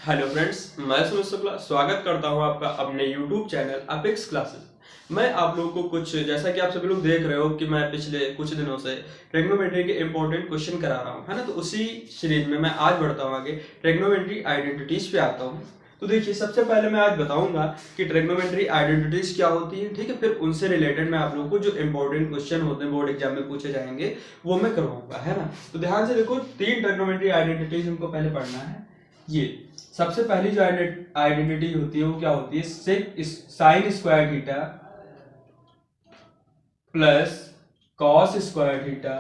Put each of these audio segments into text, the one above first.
Hello friends, मैं सुमित शुक्ला स्वागत करता हूं आपका अपने यूट्यूब चैनल अपेक्स क्लासेस। मैं आप लोगों को कुछ जैसा कि आप सभी लोग देख रहे हो कि मैं पिछले कुछ दिनों से ट्रिग्नोमेट्री के इंपॉर्टेंट क्वेश्चन करा रहा हूं, है ना। तो उसी सीरीज में मैं आज बढ़ता हूं आगे, ट्रिग्नोमेट्री आइडेंटिटीज पे आता हूं। तो देखिए, सबसे पहले मैं आज बताऊंगा कि ट्रिग्नोमेट्री आइडेंटिटीज क्या होती है, ठीक है। फिर उनसे रिलेटेड मैं आप लोगों को जो इंपॉर्टेंट क्वेश्चन होते हैं बोर्ड एग्जाम में पूछे जाएंगे वो मैं करवाऊंगा, है ना। तो ध्यान से देखो, 3 ट्रिग्नोमेट्री आइडेंटिटीज हमको पहले पढ़ना है। ये सबसे पहली जो आइडेंटिटी होती है वो क्या होती है, सेक sine square theta plus cos square theta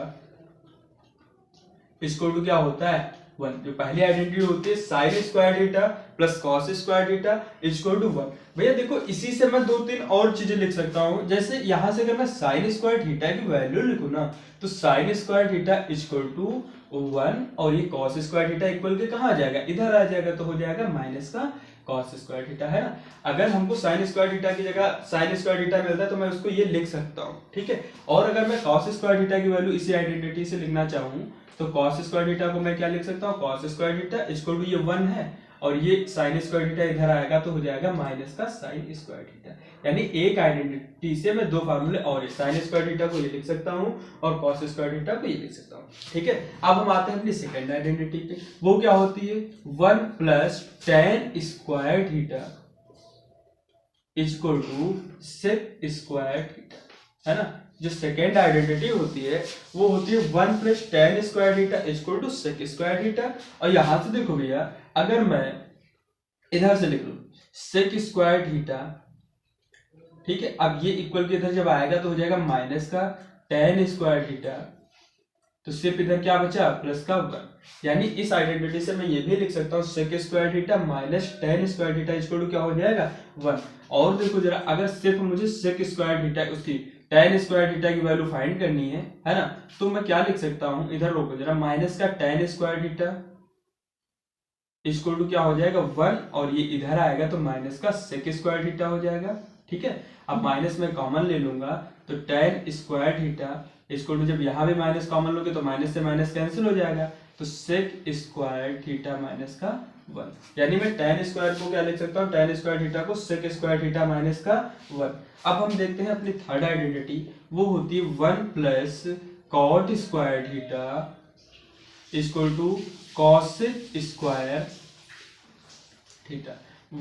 इसको टू क्या होता है 1। जो पहली आइडेंटिटी होती है sine square theta plus cos square theta equal to 1। भैया देखो, इसी से मैं 2-3 और चीजें लिख सकता हूं। जैसे यहां से अगर मैं साइन स्क्वायर थीटा की वैल्यू लिखूं ना, तो sine square theta equal to 1 और ये कॉस स्क्वायर थीटा इक्वल के कहां आ जाएगा, इधर आ जाएगा। तो हो जाएगा माइनस का कॉस स्क्वायर थीटा, है ना। अगर हमको साइन स्क्वायर थीटा की जगह साइन स्क्वायर थीटा मिलता है तो मैं उसको ये लिख सकता हूं, ठीक है। और अगर मैं कॉस स्क्वायर थीटा की वैल्यू इसी आइडेंटिटी से लिखना चाहूं तो कॉस स्क्वायर थीटा को मैं क्या लिख सकता हूँ, cos square theta equal to ये 1 है और ये साइन स्क्वायर थीटा इधर आएगा तो हो जाएगा माइनस का साइन स्क्वायर थीटा। यानी एक आइडेंटिटी से मैं 2 फार्मूले और साइन स्क्वायर थीटा को ये लिख सकता हूँ और कॉस स्क्वायर थीटा को ये लिख सकता हूँ, ठीक है। अब हम आते हैं अपनी सेकंड आइडेंटिटी पे। वो क्या होती है, 1 plus tan square theta equal to sec square theta, है ना। जो सेकेंड आइडेंटिटी होती है वो होती है 1 plus tan square theta equal to sec square theta. और यहां से देखो भैया, अगर मैं इधर से लिख लूं सेक स्क्वायर थीटा, ठीक है। अब ये इक्वल के इधर जब आएगा तो हो जाएगा माइनस का टेन स्क्वायर थीटा, तो सिर्फ इधर क्या बचा प्लस का 1। यानी इस आइडेंटिटी से मैं ये भी लिख सकता हूँ sec square theta minus tan square theta equal to क्या हो जाएगा 1। और देखो जरा, अगर सिर्फ मुझे सेक स्क्वायर थीटा उसकी टेन स्क्वायर थीटा की वैल्यू फाइंड करनी है ना, तो मैं क्या लिख सकता हूं, इधर रोको जरा, माइनस का tan square theta equal to क्या हो जाएगा 1 और ये इधर आएगा तो माइनस का सेक स्क्वायर थीटा हो जाएगा, ठीक है। अब माइनस में कॉमन ले लूंगा तो tan square theta equal to, जब यहां भी माइनस कॉमन लोगे तो माइनस से माइनस कैंसिल हो जाएगा, तो सेक स्क्वायर थीटा माइनस का 1। यानी मैं टेन स्क्वायर को क्या लिख सकता हूँ, टेन स्क्वायर थीटा को सेक स्क्वायर थीटा माइनस का 1। अब हम देखते हैं अपनी थर्ड आइडेंटिटी, वो होती है 1 plus cot square theta equal to cosec square theta.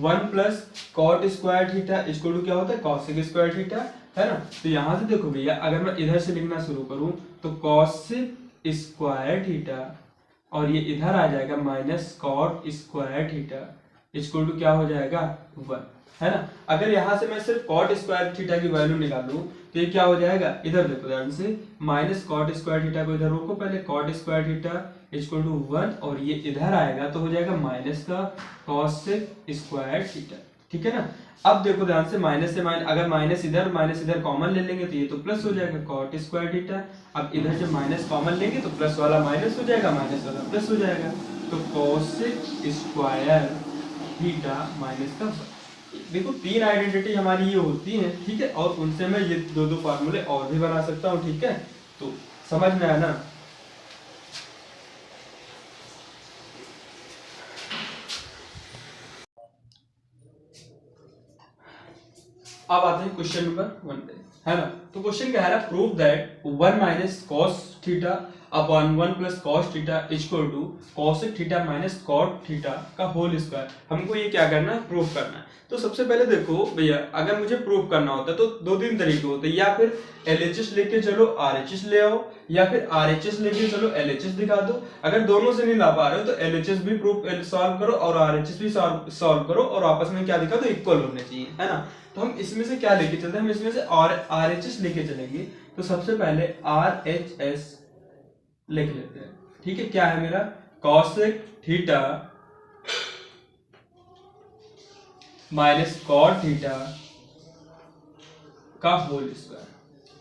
1 plus cot square theta equal to क्या होता है, कॉसेक स्क्वायर थीटा, है ना। तो यहां से देखो भैया, अगर मैं इधर से लिखना शुरू करूं तो कॉसेक स्क्वायर थीटा और ये इधर आ जाएगा minus cot square theta equal to क्या हो जाएगा 1, है ना। अगर यहां से मैं सिर्फ कॉट स्क्वायर थीटा की वैल्यू निकालूं तो ये क्या हो जाएगा, इधर देखो ध्यान से, माइनस कॉट स्क्वायर थीटा को इधर रोको पहले, cot square theta equal to 1 और ये इधर आएगा तो हो जाएगा माइनस का कॉसेक स्क्वायर थीटा, ठीक है ना। अब देखो ध्यान से, माइनस से माइनस, अगर माइनस इधर कॉमन ले लेंगे तो ये तो प्लस हो जाएगा कॉट स्क्वायर थीटा। अब इधर जब माइनस कॉमन लेंगे तो प्लस वाला माइनस हो जाएगा, माइनस वाला प्लस हो जाएगा, तो कॉसेक स्क्वायर थीटा माइनस का। देखो 3 आइडेंटिटी हमारी ये होती हैं, ठीक है। और उनसे मैं ये 2-2 फार्मूले और भी बना सकता हूँ, ठीक है। तो समझ में आया ना। अब आते हैं क्वेश्चन नंबर 1 पे, है ना। तो क्वेश्चन क्या है, prove that 1 minus cos theta upon 1 plus cos theta equal to cosec theta minus cot theta का होल स्क्वायर। हमको ये क्या करना है, प्रूव करना है। तो सबसे पहले देखो भैया, अगर मुझे प्रूव करना होता है तो 2-3 तरीके होते हैं, या फिर एलएचएस लेके चलो आरएचएस ले आओ, या फिर आरएचएस लेके चलो एलएचएस दिखा दो। अगर दोनों से नहीं ला पा रहे हो तो एलएचएस भी प्रूफ सॉल्व करो और आरएचएस भी सॉल्व करो और आपस में क्या दिखा दो, इक्वल होने चाहिए, है ना। तो हम इसमें से क्या लेके चलते हैं, हम इसमें से आरएचएस लेके चलेंगे। तो सबसे पहले आरएचएस लिख लेते हैं, ठीक है। क्या है मेरा, cosec theta minus cot theta का होल स्क्वायर,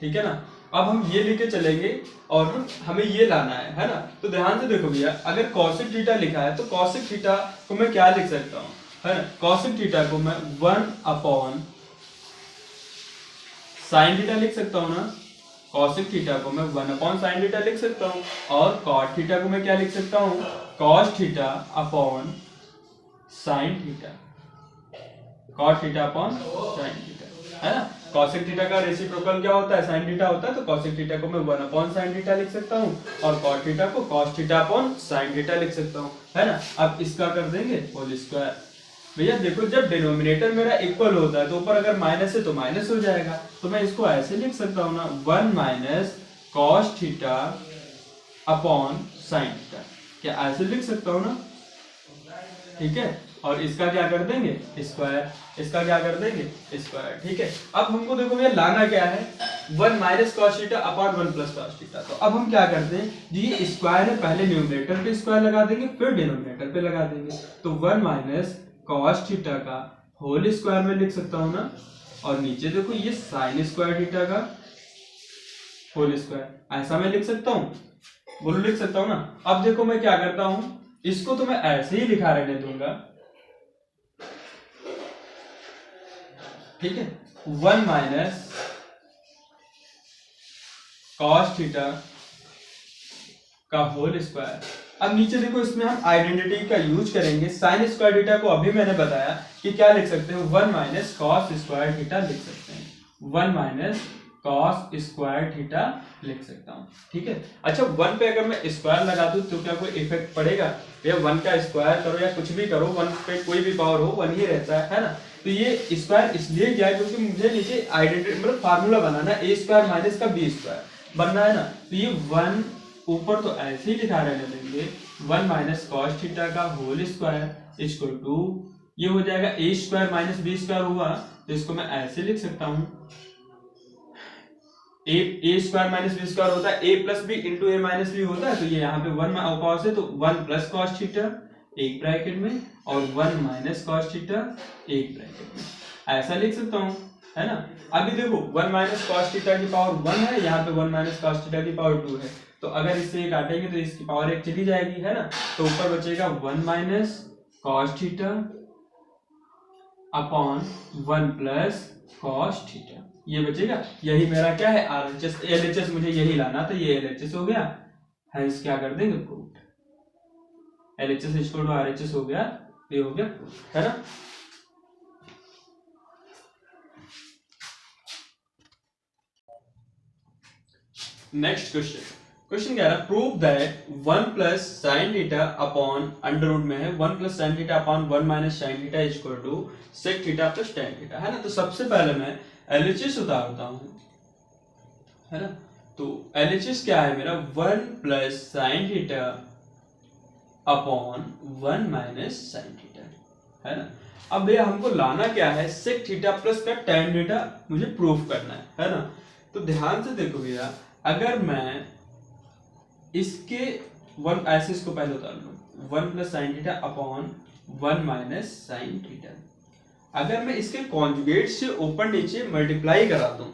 ठीक है ना। अब हम ये लेके चलेंगे और हमें ये लाना है ना। तो ध्यान से देखो भैया, अगर कॉसेक थीटा लिखा है तो कॉसेक थीटा को मैं क्या लिख सकता हूं, है ना। कॉसेक थीटा को मैं 1 अपॉन साइन थीटा लिख सकता हूं ना। कॉसेक थीटा को मैं 1 अपॉन साइन थीटा लिख सकता हूं, और कॉट थीटा को मैं क्या लिख सकता हूं, cos theta upon sine theta, cot theta upon sine theta, है ना। कॉसेक थीटा का रेसिप्रोकल क्या होता है, साइन थीटा होता है, तो कॉसेक थीटा को मैं 1 अपॉन साइन थीटा लिख सकता हूँ और कॉट थीटा को cos theta upon sine theta लिख सकता हूँ, है ना। अब इसका कर देंगे होल स्क्वायर। भैया देखो जब डिनोमिनेटर मेरा इक्वल होता है तो ऊपर अगर माइनस है तो माइनस हो जाएगा, तो मैं इसको ऐसे लिख सकता हूँ ना, 1 minus cos theta upon sine theta, क्या ऐसे लिख सकता हूँ ना, ठीक है। और इसका क्या कर देंगे स्क्वायर, इसका क्या कर देंगे स्क्वायर, ठीक है। अब हमको देखो भैया लाना क्या है, 1 minus cos theta upon 1 plus cos theta. तो अब हम क्या करते हैं, ये स्क्वायर है, पहले न्यूमरेटर पे स्क्वायर लगा देंगे फिर डिनोमिनेटर पे लगा देंगे, तो 1 माइनस कॉस थीटा का होल स्क्वायर में लिख सकता हूँ ना, और नीचे देखो ये साइन स्क्वायर थीटा का होल स्क्वायर, ऐसा मैं लिख सकता हूँ, बोलो लिख सकता हूँ ना। अब देखो मैं क्या करता हूँ, इसको तो मैं ऐसे ही लिखा रहने दूंगा, ठीक है। 1 माइनस कॉस थीटा का होल स्क्वायर। अब नीचे देखो इसमें हम आइडेंटिटी का यूज करेंगे, साइन स्क्वायर थीटा को अभी मैंने बताया कि क्या लिख सकते हैं, 1 माइनस कॉस स्क्वायर थीटा लिख सकते हैं, 1 माइनस कॉस स्क्वायर थीटा लिख सकता हूँ, ठीक है। अच्छा 1 पे अगर मैं स्क्वायर लगा दूं तो क्या कोई इफेक्ट पड़ेगा, या 1 का स्क्वायर करो या कुछ भी करो, 1 पे कोई भी पावर हो 1 ही रहता है ना। तो ये स्क्वायर इसलिए किया है क्योंकि मुझे नीचे आइडेंटिटी मतलब फार्मूला बनाना है, ए स्क्वायर माइनस का बी स्क्वायर बनना है ना। तो ये 1 ऊपर तो ऐसे ही लिखा रहने देंगे, 1 माइनस कॉस थीटा का होल स्क्वायर इक्वल टू, ये हो जाएगा ए स्क्वायर माइनस बी स्क्वायर हुआ, तो इसको मैं ऐसे लिख सकता हूँ, ए स्क्वायर माइनस बी स्क्वायर होता है, ए plus B into A minus B होता है, तो ये यहाँ पे 1 कॉस है तो 1 प्लस कॉस थीटा एक ब्रैकेट में और 1 माइनस कॉस थीटा एक ब्रैकेट में, ऐसा लिख सकता हूँ, है ना। अभी देखो 1 माइनस कॉस थीटा की पावर 1 है, यहाँ पे 1 माइनस कॉस थीटा की पावर 2 है, तो अगर इससे काटेंगे तो इसकी पावर 1 चली जाएगी, है ना। तो ऊपर बचेगा 1 minus cos theta upon 1 plus cos theta, ये बचेगा। यही मेरा क्या है आरएचएस, एलएचएस मुझे यही लाना था, ये एलएचएस हो गया, हेंस क्या कर देंगे proof, LHS equal to RHS हो गया, ये हो गया प्रूफ, है ना। नेक्स्ट क्वेश्चन क्या है, prove that 1 plus sine theta upon under root में है 1 plus sine theta upon 1 minus sine theta equal to sec theta plus tan theta, है ना। तो सबसे पहले मैं एलएचएस उतारता हूं, है ना। तो एलएचएस क्या है मेरा, 1 plus sine theta upon 1 minus sine theta, है ना। अब भैया हमको लाना क्या है, सेक थीटा प्लस का tan थीटा मुझे प्रूफ करना है ना। तो ध्यान से देखो भैया, अगर मैं इसके 1 ऐसे इसको पहले उतार लूं, 1 plus sine theta upon 1 minus sine theta, अगर मैं इसके कॉन्जुगेट से ऊपर नीचे मल्टीप्लाई करा दूं,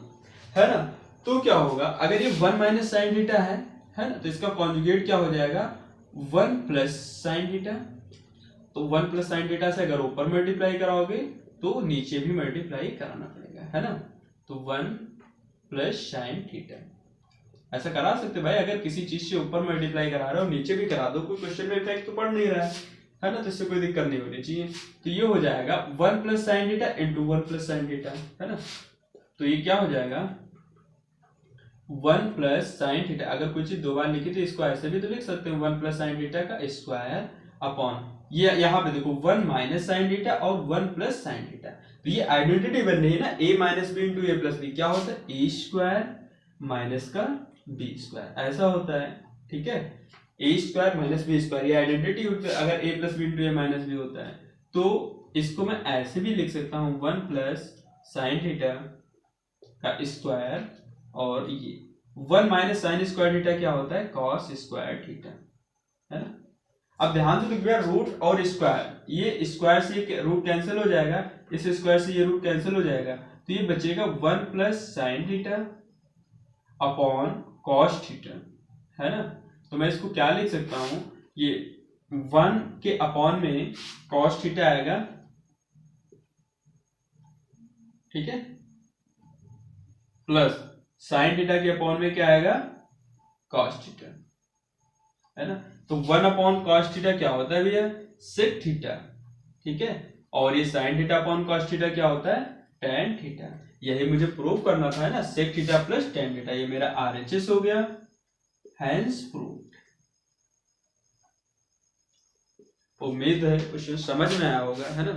है ना, तो क्या होगा, अगर ये 1 माइनस साइन थीटा है ना, तो इसका कॉन्जुगेट क्या हो जाएगा 1 प्लस साइन थीटा, तो 1 प्लस साइन थीटा से अगर ऊपर मल्टीप्लाई कराओगे तो नीचे भी मल्टीप्लाई कराना पड़ेगा, है ना। तो 1 प्लस साइन थीटा ऐसा करा सकते भाई, अगर किसी चीज से ऊपर मल्टीप्लाई करा रहे हो नीचे भी करा दो, कोई क्वेश्चन में इफेक्ट तो पड़ नहीं रहा है ना, तो इससे कोई दिक्कत नहीं होनी चाहिए। तो ये हो जाएगा 1 plus sine theta into 1 plus sine theta, है ना। तो ये क्या हो जाएगा 1 प्लस साइन थीटा, अगर कोई चीज दो बार लिखी तो इसको ऐसे भी तो लिख सकते हैं 1 प्लस साइन थीटा का स्क्वायर अपॉन, ये यहाँ पे देखो 1 माइनस साइन थीटा और 1 प्लस साइन थीटा, तो ये आइडेंटिटी बन रही है ना, a minus B into A plus B, क्या होता है ए स्क्वायर माइनस का बी स्क्वायर, ऐसा होता है, ठीक है। A square minus B square, ये आइडेंटिटी अगर A plus B into A minus B होता है, तो इसको मैं ऐसे भी लिख सकता हूँ 1 प्लस साइन थीटा का स्क्वायर, और ये 1 माइनस साइन स्क्वायर थीटा क्या होता है कॉस स्क्वायर थीटा, है ना। अब ध्यान से देखिएगा, रूट और स्क्वायर, ये स्क्वायर से रूट कैंसिल हो जाएगा, इस स्क्वायर से ये रूट कैंसिल हो जाएगा, तो ये बचेगा 1 plus sine theta upon cos theta, है ना। तो मैं इसको क्या लिख सकता हूं, ये 1 के अपॉन में कॉस थीटा आएगा, ठीक है, प्लस साइन थीटा के अपॉन में क्या आएगा कॉस थीटा, है ना। तो 1 अपॉन कॉस थीटा क्या होता है भैया सेक थीटा, ठीक है। और ये sign theta upon cos theta क्या होता है, टेन थीटा। यही मुझे प्रूव करना था, है ना, sec theta plus tan theta. ये मेरा आरएचएस हो गया, हैंस प्रूव्ड। उम्मीद है क्वेश्चन समझ में आया होगा, है ना।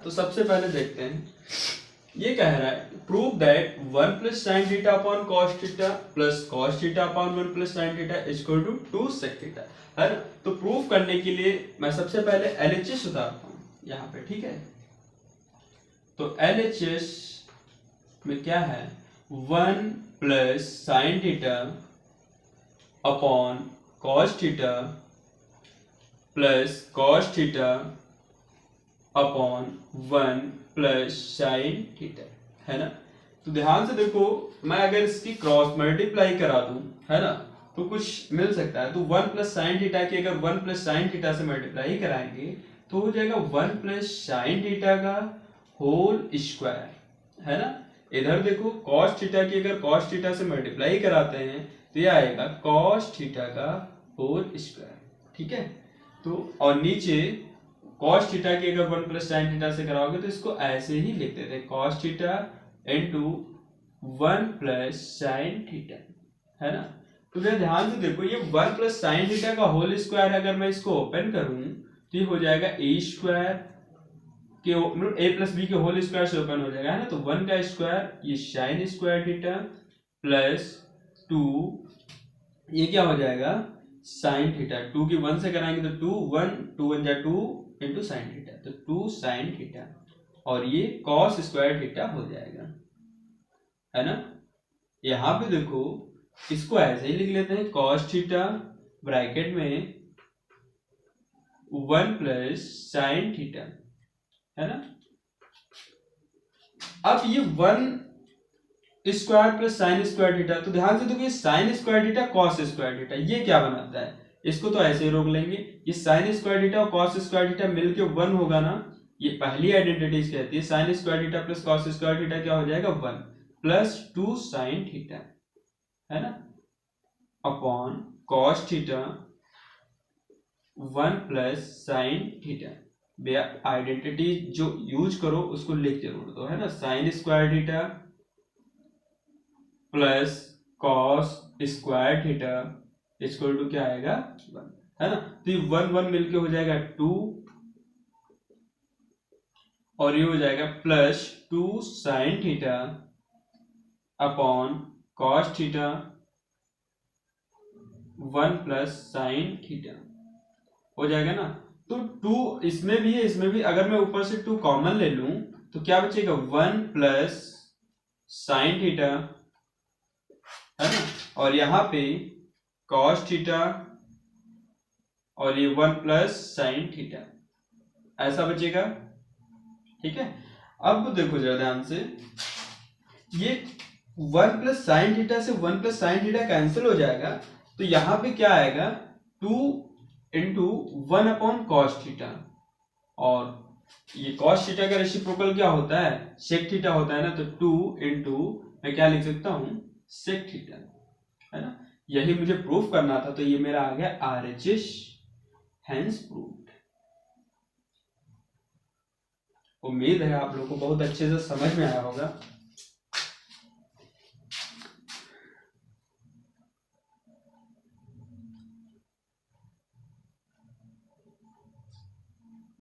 तो सबसे पहले देखते हैं, ये कह रहा है prove that 1 plus sine theta upon cos theta plus cos theta upon 1 plus sine theta is equal to 2 sec theta, है ना। तो प्रूव करने के लिए मैं सबसे पहले एलएचएस उतारता हूं यहाँ पे, ठीक है। तो एलएचएस में क्या है, 1 plus sine theta upon cos theta plus cos theta upon 1 plus sine theta, है ना। तो ध्यान से देखो, मैं अगर इसकी क्रॉस मल्टीप्लाई करा दूं, है ना, तो कुछ मिल सकता है। तो 1 प्लस साइन थीटा की अगर 1 प्लस साइन थीटा से मल्टीप्लाई कराएंगे तो हो जाएगा 1 प्लस साइन थीटा का होल स्क्वायर, है ना। इधर देखो कॉस थीटा की अगर कॉस थीटा से मल्टीप्लाई कराते हैं तो ये आएगा कॉस थीटा का होल स्क्वायर, ठीक है। तो और नीचे कॉस थीटा की अगर 1 प्लस साइन थीटा से कराओगे तो इसको ऐसे ही लिख देते हैं, cos theta into 1 plus sine theta, है ना। तो फिर ध्यान से देखो, ये 1 प्लस साइन थीटा का होल स्क्वायर अगर मैं इसको ओपन करूं तो ये हो जाएगा ए स्क्वायर के, मतलब ए प्लस बी के होल स्क्वायर से ओपन हो जाएगा, है ना। तो 1 का स्क्वायर ये साइन स्क्वायर थीटा प्लस 2, ये क्या हो जाएगा साइन थीटा। 2 की 1 से कराएंगे तो 2 1 2 1 जा 2 इंटू साइन थीटा, तो 2 साइन थीटा, और ये कॉस स्क्वायर थीटा हो जाएगा, है ना। यहां पे देखो इसको ऐसे ही लिख लेते हैं, कॉस थीटा ब्रैकेट में 1 प्लस साइन थीटा, है ना। अब ये 1 square plus sign square theta, तो ध्यान से देखो ये sign square theta cos square theta ये क्या बनाता है, इसको तो ऐसे ही रोक लेंगे। ये साइन स्क्वायर थीटा और कॉस स्क्वायर थीटा मिलके 1 होगा ना, ये पहली आइडेंटिटी कहती है। Sine square theta plus cos square theta क्या हो जाएगा 1 प्लस 2 साइन थीटा, है ना, upon cos theta 1 plus sine theta. Identity जो यूज करो उसको लिख जरूर दो, है ना। Sine square theta plus cos square theta equal to क्या आएगा 1, है ना। तो ये 1 1 मिलके हो जाएगा 2, और ये हो जाएगा plus 2 sign theta upon cos theta 1 plus sine theta हो जाएगा ना। तो 2 इसमें भी है, इसमें भी, अगर मैं ऊपर से 2 कॉमन ले लूं तो क्या बचेगा 1 प्लस साइन थीटा, है ना, और यहां पे कॉस थीटा और ये 1 प्लस साइन थीटा ऐसा बचेगा, ठीक है। अब देखो जरा ध्यान से, ये 1 प्लस साइन थीटा से 1 प्लस साइन थीटा कैंसिल हो जाएगा, तो यहां पे क्या आएगा 2 इंटू 1 अपॉन कॉस थीटा, और ये कॉस थीटा का रेसिप्रोकल क्या होता है सेक थीटा होता है ना, तो 2 इंटू मैं क्या लिख सकता हूं सेक थीटा, है ना। यही मुझे प्रूफ करना था, तो ये मेरा आ गया आरएचएस, हैंस प्रूव्ड। उम्मीद है आप लोगों को बहुत अच्छे से समझ में आया होगा।